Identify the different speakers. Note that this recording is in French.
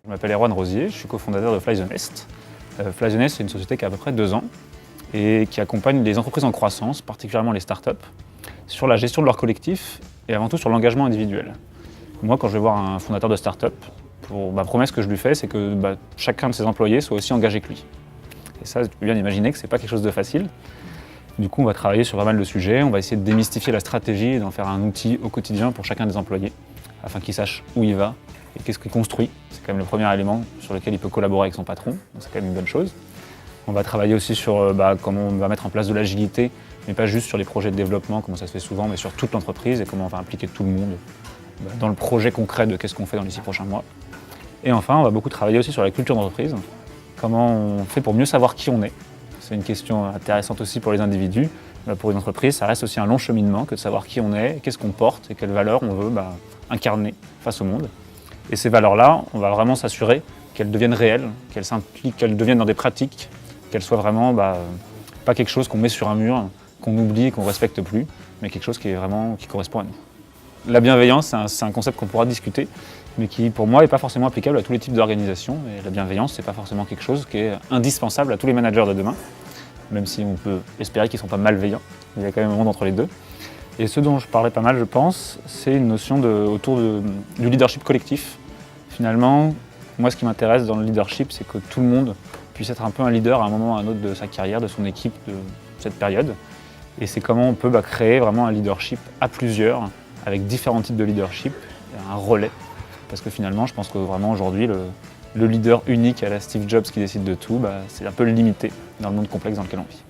Speaker 1: Je m'appelle Erwan Rosier, je suis cofondateur de Fly the Nest. Fly the Nest, c'est une société qui a à peu près 2 ans et qui accompagne les entreprises en croissance, particulièrement les startups, sur la gestion de leur collectif et avant tout sur l'engagement individuel. Moi, quand je vais voir un fondateur de startup, ma promesse que je lui fais, c'est que chacun de ses employés soit aussi engagé que lui. Et ça, tu peux bien imaginer que ce n'est pas quelque chose de facile. Du coup, on va travailler sur pas mal de sujets, on va essayer de démystifier la stratégie et d'en faire un outil au quotidien pour chacun des employés, afin qu'il sache où il va et qu'est-ce qu'il construit. C'est quand même le premier élément sur lequel il peut collaborer avec son patron, donc c'est quand même une bonne chose. On va travailler aussi sur comment on va mettre en place de l'agilité, mais pas juste sur les projets de développement, comme ça se fait souvent, mais sur toute l'entreprise et comment on va impliquer tout le monde dans le projet concret de qu'est-ce qu'on fait dans les 6 prochains mois. Et enfin, on va beaucoup travailler aussi sur la culture d'entreprise, comment on fait pour mieux savoir qui on est. C'est une question intéressante aussi pour les individus. Pour une entreprise, ça reste aussi un long cheminement que de savoir qui on est, qu'est-ce qu'on porte et quelles valeurs on veut incarner face au monde. Et ces valeurs-là, on va vraiment s'assurer qu'elles deviennent réelles, qu'elles s'impliquent, qu'elles deviennent dans des pratiques, qu'elles soient vraiment pas quelque chose qu'on met sur un mur, qu'on oublie et qu'on ne respecte plus, mais quelque chose qui correspond à nous. La bienveillance, c'est un concept qu'on pourra discuter, mais qui pour moi n'est pas forcément applicable à tous les types d'organisations. Et la bienveillance, ce n'est pas forcément quelque chose qui est indispensable à tous les managers de demain, même si on peut espérer qu'ils ne sont pas malveillants. Il y a quand même un monde entre les deux. Et ce dont je parlais pas mal, je pense, c'est une notion autour du leadership collectif. Finalement, moi ce qui m'intéresse dans le leadership, c'est que tout le monde puisse être un peu un leader à un moment ou à un autre de sa carrière, de son équipe, de cette période. Et c'est comment on peut créer vraiment un leadership à plusieurs, avec différents types de leadership, un relais. Parce que finalement, je pense que vraiment aujourd'hui, le leader unique à la Steve Jobs qui décide de tout, c'est un peu limité dans le monde complexe dans lequel on vit.